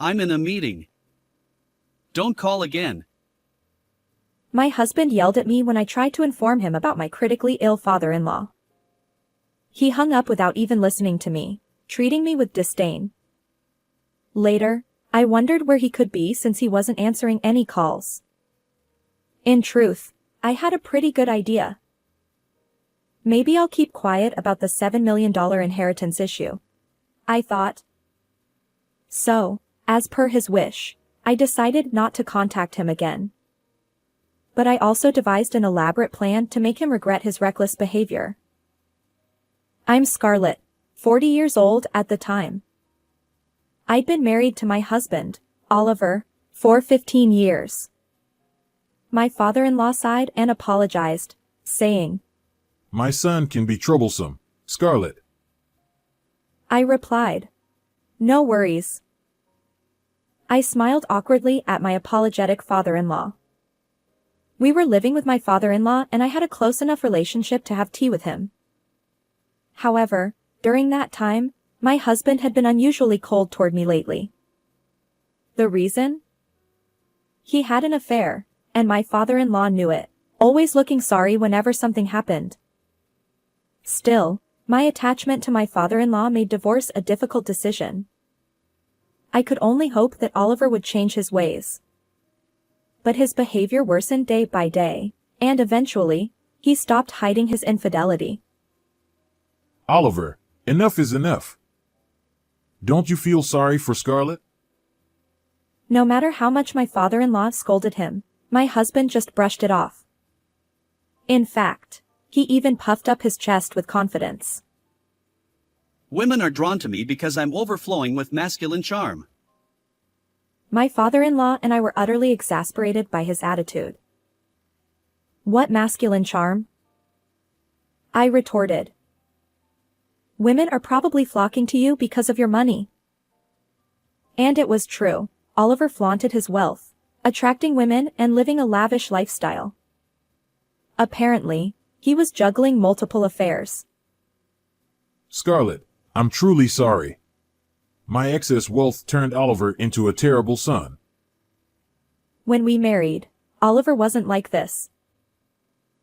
I'm in a meeting. Don't call again. My husband yelled at me when I tried to inform him about my critically ill father-in-law. He hung up without even listening to me, treating me with disdain. Later, I wondered where he could be since he wasn't answering any calls. In truth, I had a pretty good idea. Maybe I'll keep quiet about the $7 million inheritance issue, I thought. So, as per his wish, I decided not to contact him again. But I also devised an elaborate plan to make him regret his reckless behavior. I'm Scarlett, 40 years old at the time. I'd been married to my husband, Oliver, for 15 years. My father-in-law sighed and apologized, saying, "My son can be troublesome, Scarlett." I replied, "No worries." I smiled awkwardly at my apologetic father-in-law. We were living with my father-in-law and I had a close enough relationship to have tea with him. However, during that time, my husband had been unusually cold toward me lately. The reason? He had an affair, and my father-in-law knew it, always looking sorry whenever something happened. Still, my attachment to my father-in-law made divorce a difficult decision. I could only hope that Oliver would change his ways. But his behavior worsened day by day, and eventually, he stopped hiding his infidelity. Oliver, enough is enough. Don't you feel sorry for Scarlett? No matter how much my father-in-law scolded him, my husband just brushed it off. In fact, he even puffed up his chest with confidence. Women are drawn to me because I'm overflowing with masculine charm. My father-in-law and I were utterly exasperated by his attitude. What masculine charm? I retorted. Women are probably flocking to you because of your money. And it was true. Oliver flaunted his wealth, attracting women and living a lavish lifestyle. Apparently, he was juggling multiple affairs. Scarlett, I'm truly sorry. My excess wealth turned Oliver into a terrible son. When we married, Oliver wasn't like this.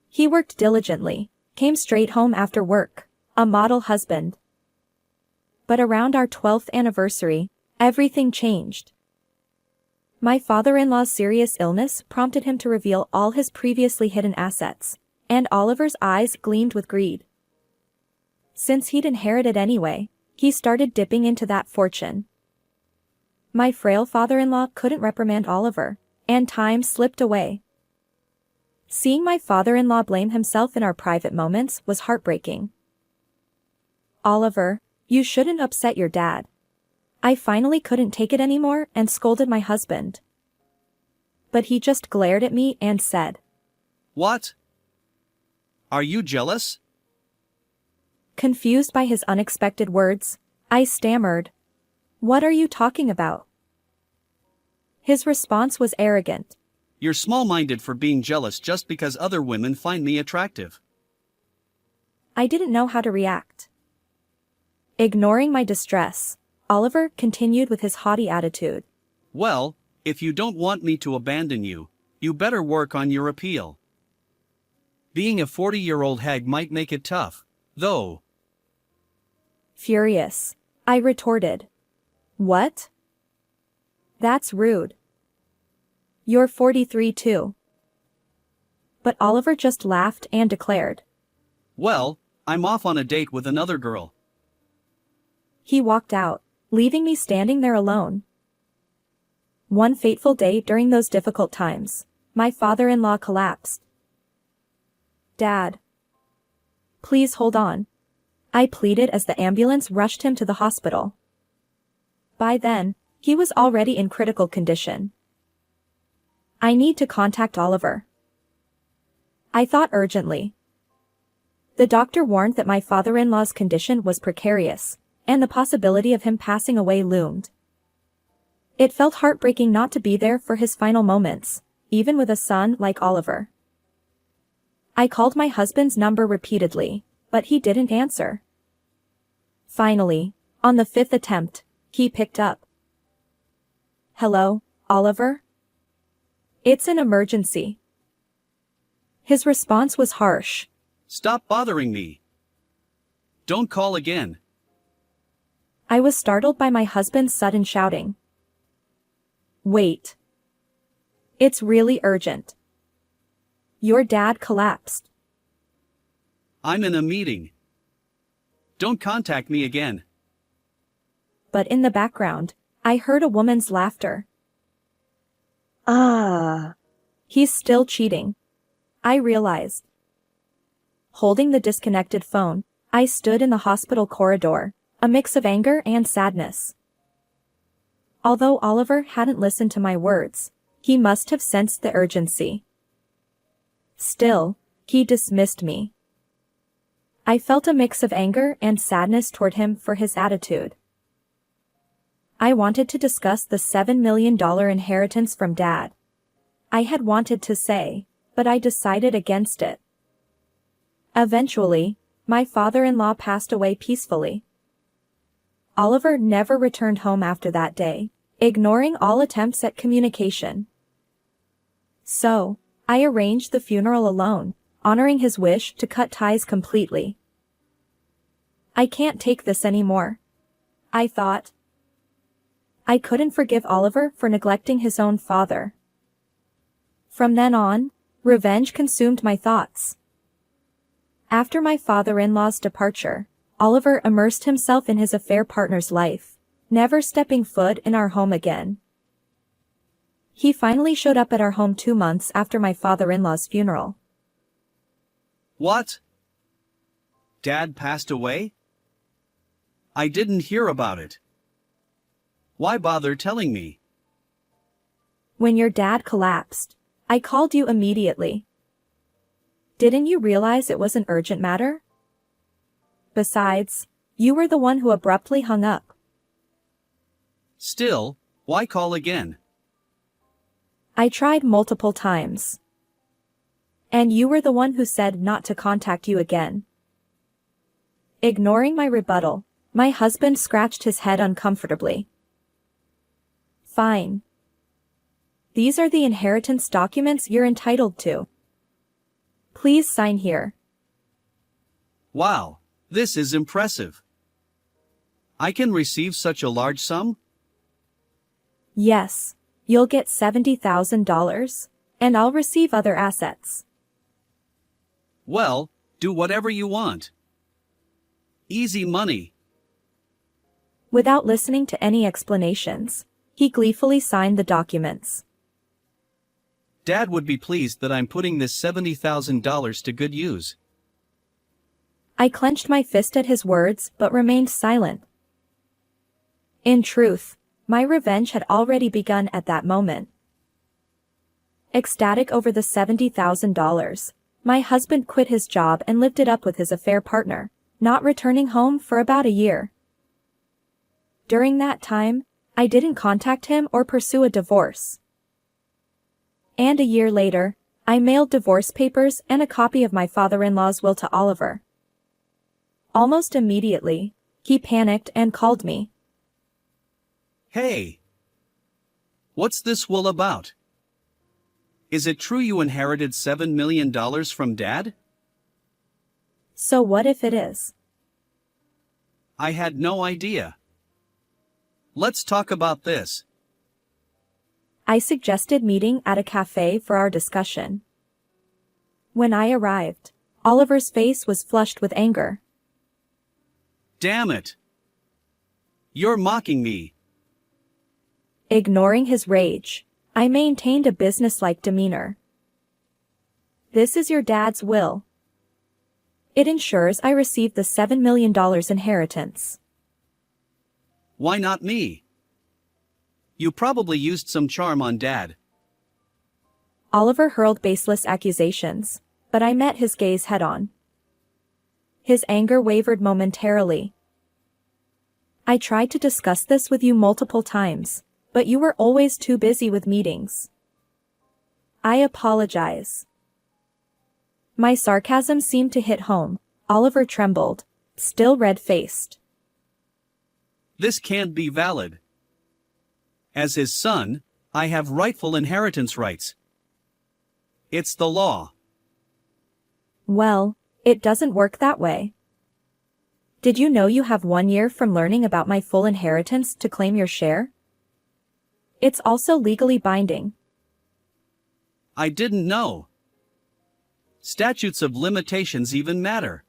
He worked diligently, came straight home after work, a model husband. But around our 12th anniversary, everything changed. My father-in-law's serious illness prompted him to reveal all his previously hidden assets, and Oliver's eyes gleamed with greed. Since he'd inherited anyway, he started dipping into that fortune. My frail father-in-law couldn't reprimand Oliver, and time slipped away. Seeing my father-in-law blame himself in our private moments was heartbreaking. "Oliver, you shouldn't upset your dad." I finally couldn't take it anymore and scolded my husband. But he just glared at me and said, What? Are you jealous? Confused by his unexpected words, I stammered, "What are you talking about?" His response was arrogant. You're small-minded for being jealous just because other women find me attractive. I didn't know how to react. Ignoring my distress, Oliver continued with his haughty attitude. Well, if you don't want me to abandon you, you better work on your appeal. Being a 40-year-old hag might make it tough, though. Furious, I retorted. What? That's rude. You're 43 too. But Oliver just laughed and declared. Well, I'm off on a date with another girl. He walked out, leaving me standing there alone. One fateful day during those difficult times, my father-in-law collapsed. Dad. Please hold on. I pleaded as the ambulance rushed him to the hospital. By then, he was already in critical condition. I need to contact Oliver. I thought urgently. The doctor warned that my father-in-law's condition was precarious, and the possibility of him passing away loomed. It felt heartbreaking not to be there for his final moments, even with a son like Oliver. I called my husband's number repeatedly, but he didn't answer. Finally, on the 5th attempt, he picked up. Hello, Oliver? It's an emergency. His response was harsh. Stop bothering me. Don't call again. I was startled by my husband's sudden shouting. Wait. It's really urgent. Your dad collapsed. I'm in a meeting. Don't contact me again. But in the background, I heard a woman's laughter. Ah. He's still cheating. I realized. Holding the disconnected phone, I stood in the hospital corridor, a mix of anger and sadness. Although Oliver hadn't listened to my words, he must have sensed the urgency. Still, he dismissed me. I felt a mix of anger and sadness toward him for his attitude. I wanted to discuss the $7 million inheritance from Dad. I had wanted to say, but I decided against it. Eventually, my father-in-law passed away peacefully. Oliver never returned home after that day, ignoring all attempts at communication. So, I arranged the funeral alone, honoring his wish to cut ties completely. I can't take this anymore, I thought. I couldn't forgive Oliver for neglecting his own father. From then on, revenge consumed my thoughts. After my father-in-law's departure, Oliver immersed himself in his affair partner's life, never stepping foot in our home again. He finally showed up at our home 2 months after my father-in-law's funeral. What? Dad passed away? I didn't hear about it. Why bother telling me? When your dad collapsed, I called you immediately. Didn't you realize it was an urgent matter? Besides, you were the one who abruptly hung up. Still, why call again? I tried multiple times. And you were the one who said not to contact you again. Ignoring my rebuttal, my husband scratched his head uncomfortably. Fine. These are the inheritance documents you're entitled to. Please sign here. Wow, this is impressive. I can receive such a large sum? Yes, you'll get $70,000, and I'll receive other assets. Well, do whatever you want. Easy money. Without listening to any explanations, he gleefully signed the documents. Dad would be pleased that I'm putting this $70,000 to good use. I clenched my fist at his words but remained silent. In truth, my revenge had already begun at that moment. Ecstatic over the $70,000, my husband quit his job and lived it up with his affair partner, not returning home for about a year. During that time, I didn't contact him or pursue a divorce. And a year later, I mailed divorce papers and a copy of my father-in-law's will to Oliver. Almost immediately, he panicked and called me. Hey! What's this will about? Is it true you inherited $7 million from Dad? So what if it is? I had no idea. Let's talk about this. I suggested meeting at a cafe for our discussion. When I arrived, Oliver's face was flushed with anger. Damn it! You're mocking me. Ignoring his rage, I maintained a businesslike demeanor. This is your dad's will. It ensures I receive the $7 million inheritance. Why not me? You probably used some charm on Dad. Oliver hurled baseless accusations, but I met his gaze head-on. His anger wavered momentarily. I tried to discuss this with you multiple times, but you were always too busy with meetings. I apologize. My sarcasm seemed to hit home. Oliver trembled, still red-faced. This can't be valid. As his son, I have rightful inheritance rights. It's the law. Well, it doesn't work that way. Did you know you have 1 year from learning about my full inheritance to claim your share? It's also legally binding. I didn't know. Statutes of limitations even matter.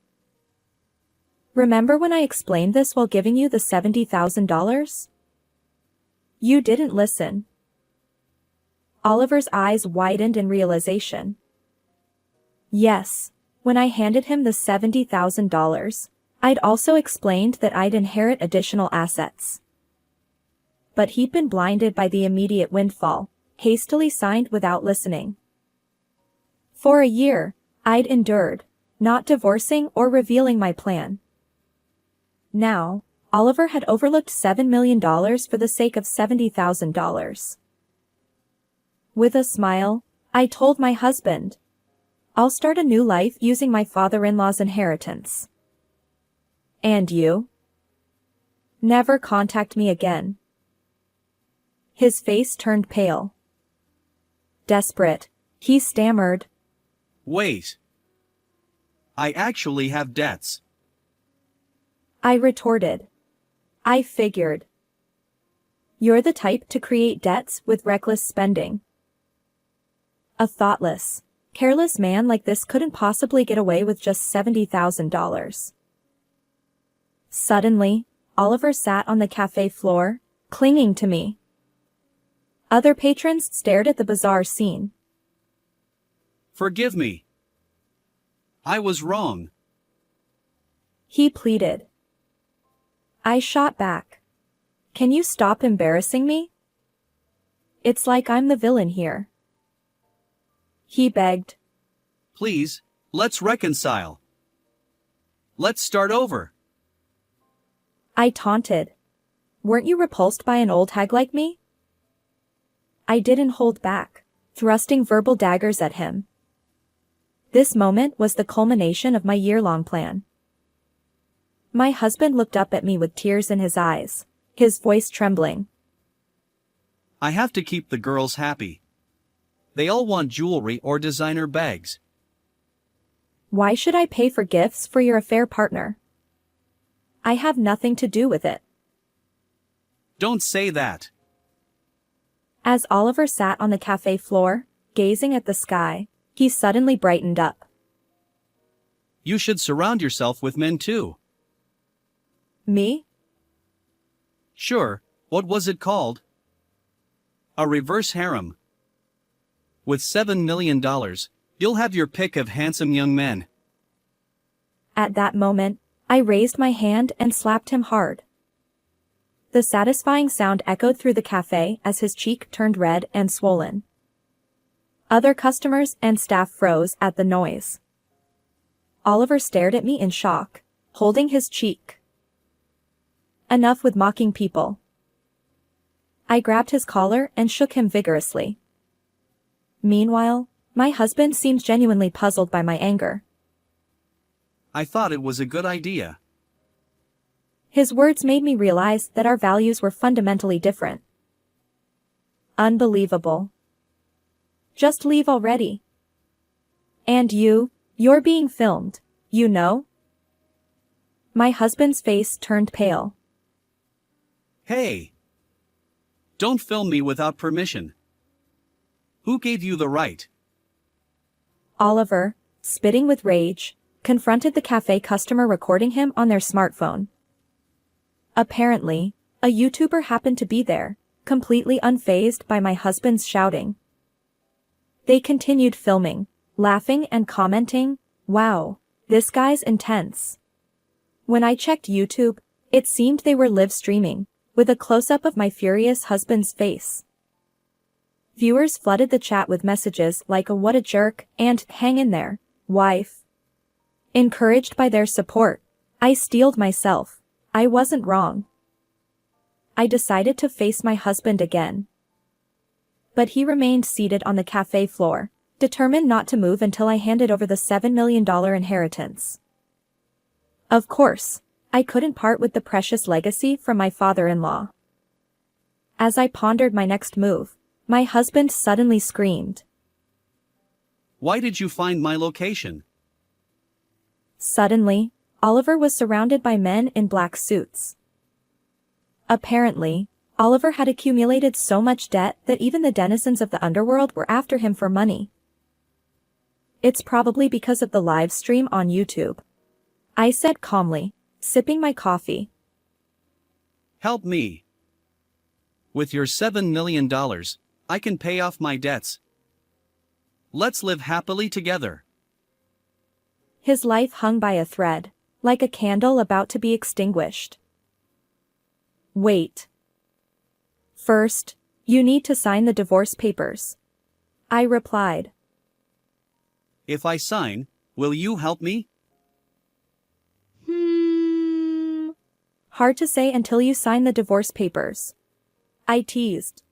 Remember when I explained this while giving you the $70,000? You didn't listen. Oliver's eyes widened in realization. Yes, when I handed him the $70,000, I'd also explained that I'd inherit additional assets. But he'd been blinded by the immediate windfall, hastily signed without listening. For a year, I'd endured, not divorcing or revealing my plan. Now, Oliver had overlooked $7 million for the sake of $70,000. With a smile, I told my husband, I'll start a new life using my father-in-law's inheritance. And you? Never contact me again. His face turned pale. Desperate, he stammered. Wait. I actually have debts. I retorted. I figured. You're the type to create debts with reckless spending. A thoughtless, careless man like this couldn't possibly get away with just $70,000. Suddenly, Oliver sat on the cafe floor, clinging to me. Other patrons stared at the bizarre scene. Forgive me. I was wrong. He pleaded. I shot back. Can you stop embarrassing me? It's like I'm the villain here. He begged. Please, let's reconcile. Let's start over. I taunted. Weren't you repulsed by an old hag like me? I didn't hold back, thrusting verbal daggers at him. This moment was the culmination of my year-long plan. My husband looked up at me with tears in his eyes, his voice trembling. I have to keep the girls happy. They all want jewelry or designer bags. Why should I pay for gifts for your affair partner? I have nothing to do with it. Don't say that. As Oliver sat on the cafe floor, gazing at the sky, he suddenly brightened up. You should surround yourself with men too. Me? Sure, what was it called? A reverse harem. With $7 million, you'll have your pick of handsome young men. At that moment, I raised my hand and slapped him hard. The satisfying sound echoed through the cafe as his cheek turned red and swollen. Other customers and staff froze at the noise. Oliver stared at me in shock, holding his cheek. Enough with mocking people. I grabbed his collar and shook him vigorously. Meanwhile, my husband seemed genuinely puzzled by my anger. I thought it was a good idea. His words made me realize that our values were fundamentally different. Unbelievable. Just leave already. And you're being filmed, you know? My husband's face turned pale. Hey! Don't film me without permission. Who gave you the right? Oliver, spitting with rage, confronted the cafe customer recording him on their smartphone. Apparently, a YouTuber happened to be there, completely unfazed by my husband's shouting. They continued filming, laughing and commenting, "Wow, this guy's intense." When I checked YouTube, it seemed they were live streaming, with a close-up of my furious husband's face. Viewers flooded the chat with messages like "what a jerk" and "hang in there, wife." Encouraged by their support, I steeled myself. I wasn't wrong. I decided to face my husband again. But he remained seated on the cafe floor, determined not to move until I handed over the $7 million inheritance. Of course, I couldn't part with the precious legacy from my father-in-law. As I pondered my next move, my husband suddenly screamed. Why did you find my location? Suddenly, Oliver was surrounded by men in black suits. Apparently, Oliver had accumulated so much debt that even the denizens of the underworld were after him for money. It's probably because of the live stream on YouTube, I said calmly, sipping my coffee. Help me. With your $7 million, I can pay off my debts. Let's live happily together. His life hung by a thread, like a candle about to be extinguished. Wait. First, you need to sign the divorce papers, I replied. If I sign, will you help me? Hard to say until you sign the divorce papers, I teased.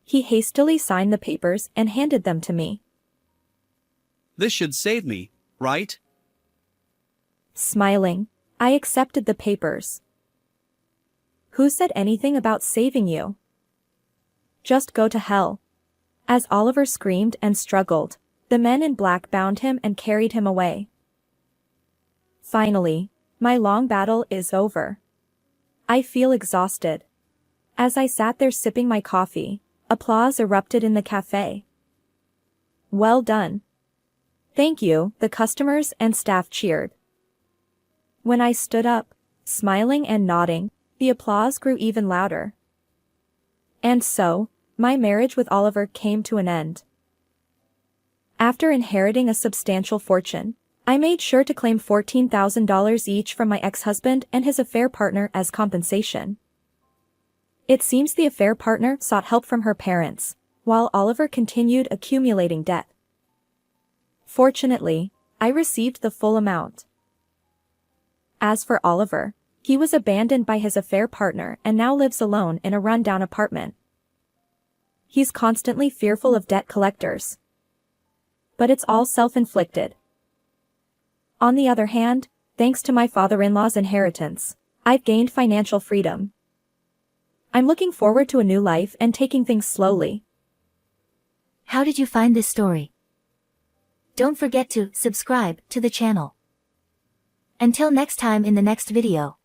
He hastily signed the papers and handed them to me. This should save me, right? Smiling, I accepted the papers. Who said anything about saving you? Just go to hell. As Oliver screamed and struggled, the men in black bound him and carried him away. Finally, my long battle is over. I feel exhausted. As I sat there sipping my coffee, applause erupted in the cafe. Well done. Thank you, the customers and staff cheered. When I stood up, smiling and nodding, the applause grew even louder. And so, my marriage with Oliver came to an end. After inheriting a substantial fortune, I made sure to claim $14,000 each from my ex-husband and his affair partner as compensation. It seems the affair partner sought help from her parents, while Oliver continued accumulating debt. Fortunately, I received the full amount. As for Oliver, he was abandoned by his affair partner and now lives alone in a rundown apartment. He's constantly fearful of debt collectors. But it's all self-inflicted. On the other hand, thanks to my father-in-law's inheritance, I've gained financial freedom. I'm looking forward to a new life and taking things slowly. How did you find this story? Don't forget to subscribe to the channel. Until next time in the next video.